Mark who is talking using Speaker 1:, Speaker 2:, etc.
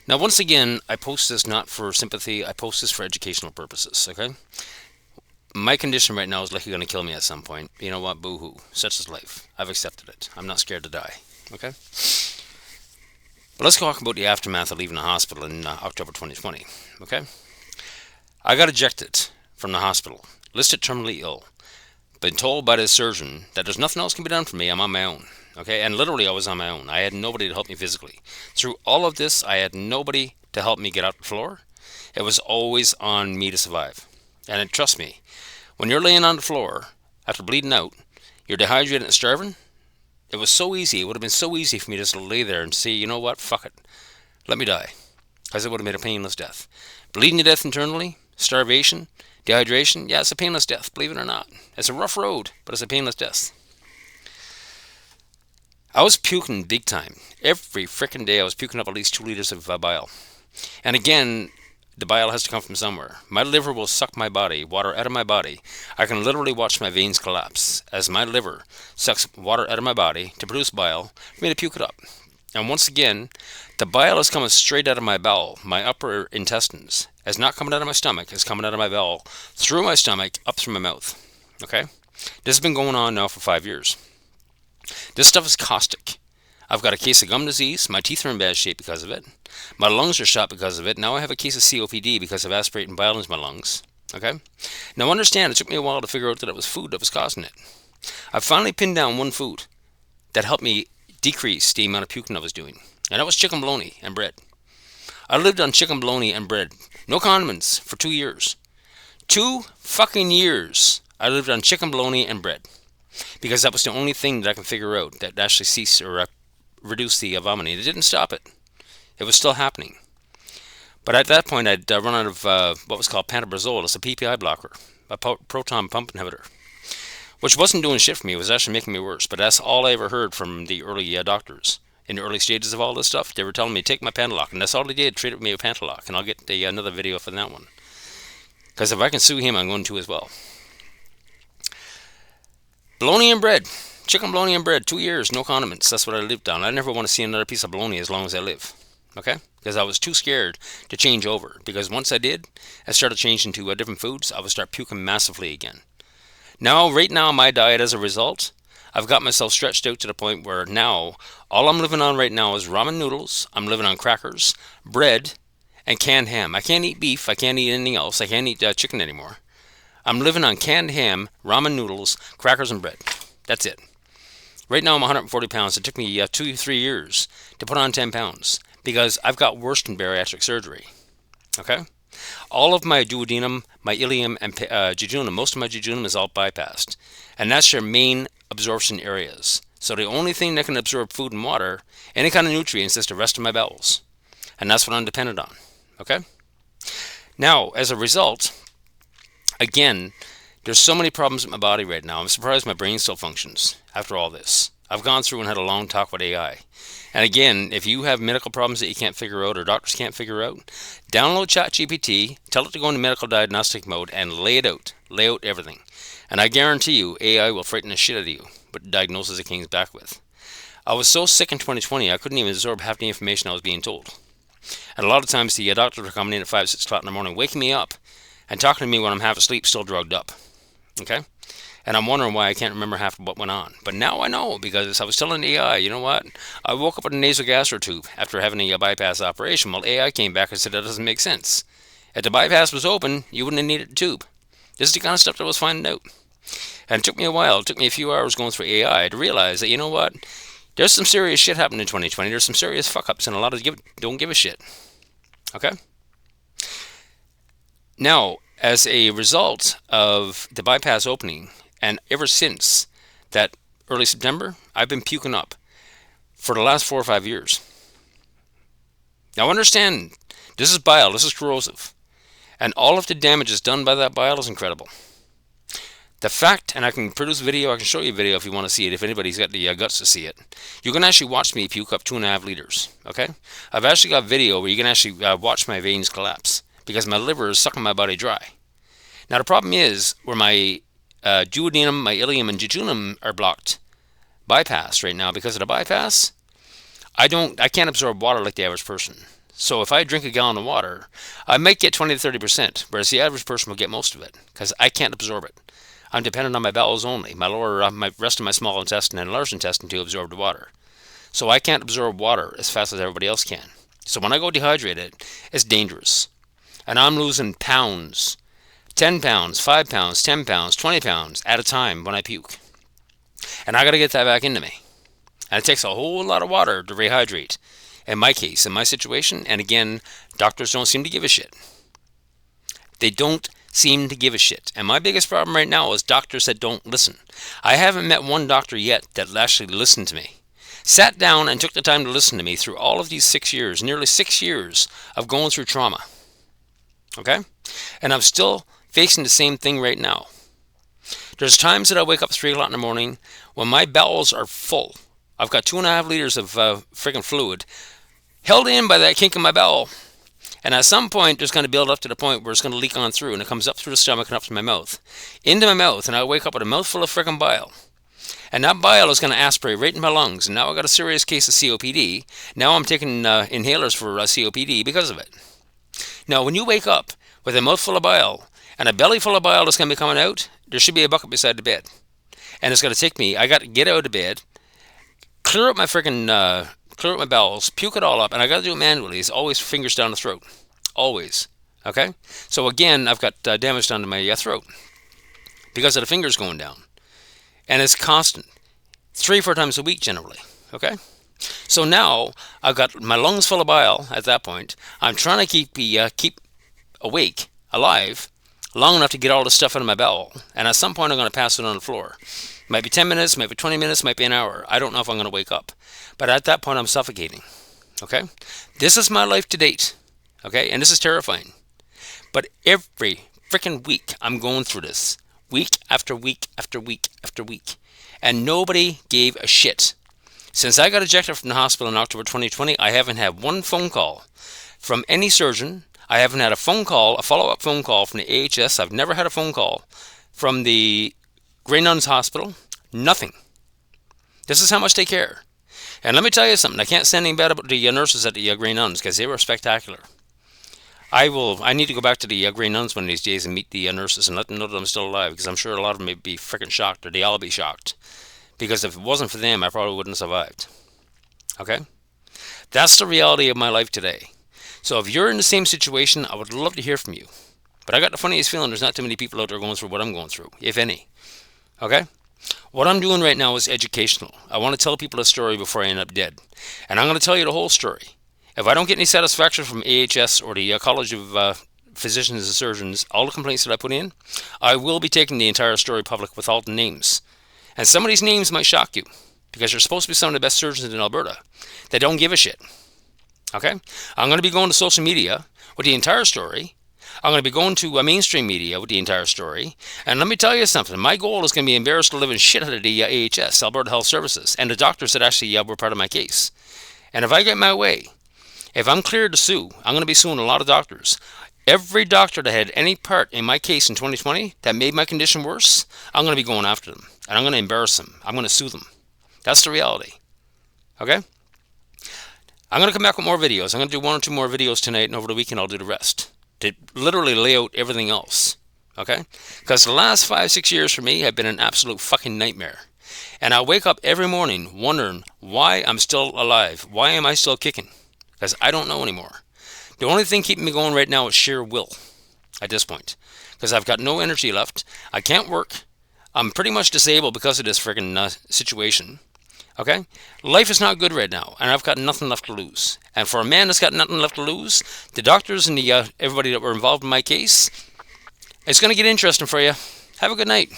Speaker 1: Now, once again, I post this not for sympathy. I post this for educational purposes. Okay. My condition right now is likely going to kill me at some point. You know what? Boo hoo. Such is life. I've accepted it. I'm not scared to die. Okay. But let's talk about the aftermath of leaving the hospital in October 2020. Okay. I got ejected from the hospital, listed terminally ill, been told by the surgeon that there's nothing else can be done for me. I'm on my own. Okay, and literally I was on my own. I had nobody to help me physically. Through all of this, I had nobody to help me get out the floor. It was always on me to survive. And trust me, when you're laying on the floor after bleeding out, you're dehydrated and starving. It was so easy. It would have been so easy for me just to lay there and say, you know what, fuck it, let me die, because it would have made a painless death. Bleeding to death internally, starvation, dehydration, yeah, it's a painless death, believe it or not. It's a rough road, but it's a painless death. I was puking big time. Every frickin' day I was puking up at least 2 liters of bile. And again, the bile has to come from somewhere. My liver will suck my body, water out of my body. I can literally watch my veins collapse as my liver sucks water out of my body to produce bile for me to puke it up. And once again, the bile is coming straight out of my bowel, my upper intestines. It's not coming out of my stomach, it's coming out of my bowel, through my stomach, up through my mouth. Okay? This has been going on now for 5 years. This stuff is caustic. I've got a case of gum disease. My teeth are in bad shape because of it. My lungs are shot because of it. Now I have a case of COPD because of aspirating bile into my lungs. Okay? Now understand, it took me a while to figure out that it was food that was causing it. I finally pinned down one food that helped me decrease the amount of puking I was doing. And that was chicken bologna and bread. I lived on chicken bologna and bread. No condiments for 2 years. 2 fucking years I lived on chicken bologna and bread. Because that was the only thing that I could figure out that actually ceased or reduced the vomiting. It didn't stop it. It was still happening. But at that point, I'd run out of what was called pantoprazole. It's a PPI blocker, a proton pump inhibitor, which wasn't doing shit for me. It was actually making me worse. But that's all I ever heard from the early doctors. In the early stages of all this stuff, they were telling me, take my Pantaloc. And that's all they did, treated me with Pantaloc. And I'll get another video for that one. Because if I can sue him, I'm going to as well. Bologna and bread. Chicken bologna and bread. 2 years, no condiments. That's what I lived on. I never want to see another piece of bologna as long as I live. Okay? Because I was too scared to change over. Because once I did, I started changing to different foods, I would start puking massively again. Now, right now, my diet as a result, I've got myself stretched out to the point where now, all I'm living on right now is ramen noodles. I'm living on crackers, bread, and canned ham. I can't eat beef. I can't eat anything else. I can't eat chicken anymore. I'm living on canned ham, ramen noodles, crackers, and bread. That's it. Right now I'm 140 pounds. It took me 3 years to put on 10 pounds because I've got worse than bariatric surgery. Okay? All of my duodenum, my ileum, and jejunum, most of my jejunum is all bypassed. And that's your main absorption areas. So the only thing that can absorb food and water, any kind of nutrients, is the rest of my bowels. And that's what I'm dependent on. Okay? Now, as a result, again, there's so many problems with my body right now. I'm surprised my brain still functions after all this. I've gone through and had a long talk with AI. And again, if you have medical problems that you can't figure out or doctors can't figure out, download ChatGPT, tell it to go into medical diagnostic mode, and lay it out. Lay out everything. And I guarantee you, AI will frighten the shit out of you with the diagnosis it comes back with. I was so sick in 2020, I couldn't even absorb half the information I was being told. And a lot of times the doctors are coming in at 5, 6 o'clock in the morning, waking me up, and talking to me when I'm half asleep, still drugged up. Okay? And I'm wondering why I can't remember half of what went on. But now I know, because I was telling AI, you know what? I woke up with a nasogastro tube after having a bypass operation. Well, AI came back and said that doesn't make sense. If the bypass was open, you wouldn't have needed a tube. This is the kind of stuff that I was finding out. And it took me a while. It took me a few hours going through AI to realize that, you know what? There's some serious shit happening in 2020. There's some serious fuck-ups, and a lot of don't give a shit. Okay? Now, as a result of the bypass opening, and ever since that early September, I've been puking up for the last 4 or 5 years. Now understand, this is bile, this is corrosive. And all of the damages done by that bile is incredible. The fact, and I can produce video, I can show you a video if you want to see it, if anybody's got the guts to see it. You can actually watch me puke up 2.5 liters, okay? I've actually got video where you can actually watch my veins collapse because my liver is sucking my body dry. Now the problem is, where my duodenum, my ileum, and jejunum are blocked, bypassed right now because of the bypass, I can't absorb water like the average person. So if I drink a gallon of water, I might get 20 to 30%, whereas the average person will get most of it because I can't absorb it. I'm dependent on my bowels only, my rest of my small intestine and large intestine to absorb the water. So I can't absorb water as fast as everybody else can. So when I go dehydrated, it's dangerous. And I'm losing pounds, 10 pounds, 5 pounds, 10 pounds, 20 pounds at a time when I puke. And I got to get that back into me. And it takes a whole lot of water to rehydrate. In my case, in my situation, and again, doctors don't seem to give a shit. They don't seem to give a shit. And my biggest problem right now is doctors that don't listen. I haven't met one doctor yet that actually listened to me. Sat down and took the time to listen to me through all of these 6 years, nearly 6 years of going through trauma. Okay? And I'm still facing the same thing right now. There's times that I wake up 3 o'clock in the morning when my bowels are full. I've got 2.5 liters of friggin' fluid held in by that kink in my bowel. And at some point, it's going to build up to the point where it's going to leak on through, and it comes up through the stomach and up to my mouth. Into my mouth, and I wake up with a mouthful of friggin' bile. And that bile is going to aspirate right in my lungs. And now I've got a serious case of COPD. Now I'm taking inhalers for COPD because of it. Now, when you wake up with a mouthful of bile and a belly full of bile that's going to be coming out, there should be a bucket beside the bed. And it's going to take me, I got to get out of bed, clear up my bowels, puke it all up, and I got to do it manually. It's always fingers down the throat. Always. Okay? So again, I've got damage down to my throat because of the fingers going down. And it's constant. 3-4 times a week generally. Okay? So now I've got my lungs full of bile at that point. I'm trying to keep awake, alive, long enough to get all this stuff out of my bowel. And at some point I'm going to pass it on the floor. Might be 10 minutes, might be 20 minutes, might be an hour. I don't know if I'm going to wake up. But at that point I'm suffocating. Okay? This is my life to date. Okay? And this is terrifying. But every freaking week I'm going through this. Week after week after week after week. And nobody gave a shit. Since I got ejected from the hospital in October 2020, I haven't had one phone call from any surgeon. I haven't had a phone call, a follow-up phone call from the AHS. I've never had a phone call from the Grey Nuns Hospital. Nothing. This is how much they care. And let me tell you something. I can't say anything bad about the nurses at the Grey Nuns because they were spectacular. I need to go back to the Grey Nuns one of these days and meet the nurses and let them know that I'm still alive, because I'm sure a lot of them may be freaking shocked, or they all be shocked. Because if it wasn't for them, I probably wouldn't have survived. Okay? That's the reality of my life today. So if you're in the same situation, I would love to hear from you. But I got the funniest feeling there's not too many people out there going through what I'm going through, if any. Okay? What I'm doing right now is educational. I want to tell people a story before I end up dead. And I'm going to tell you the whole story. If I don't get any satisfaction from AHS or the College of Physicians and Surgeons, all the complaints that I put in, I will be taking the entire story public with all the names. And some of these names might shock you, because they're supposed to be some of the best surgeons in Alberta. They don't give a shit. Okay? I'm going to be going to social media with the entire story. I'm going to be going to mainstream media with the entire story. And let me tell you something. My goal is going to be embarrassed to live in shit out of the AHS, Alberta Health Services, and the doctors that actually were part of my case. And if I get my way, if I'm cleared to sue, I'm going to be suing a lot of doctors. Every doctor that had any part in my case in 2020 that made my condition worse, I'm going to be going after them. And I'm going to embarrass them. I'm going to sue them. That's the reality. Okay? I'm going to come back with more videos. I'm going to do 1 or 2 more videos tonight, and over the weekend I'll do the rest. To literally lay out everything else. Okay? Because the last 5-6 years for me have been an absolute fucking nightmare. And I wake up every morning wondering why I'm still alive. Why am I still kicking? Because I don't know anymore. The only thing keeping me going right now is sheer will at this point. Because I've got no energy left. I can't work. I'm pretty much disabled because of this friggin' situation. Okay? Life is not good right now, and I've got nothing left to lose. And for a man that's got nothing left to lose, the doctors and everybody that were involved in my case, it's going to get interesting for you. Have a good night.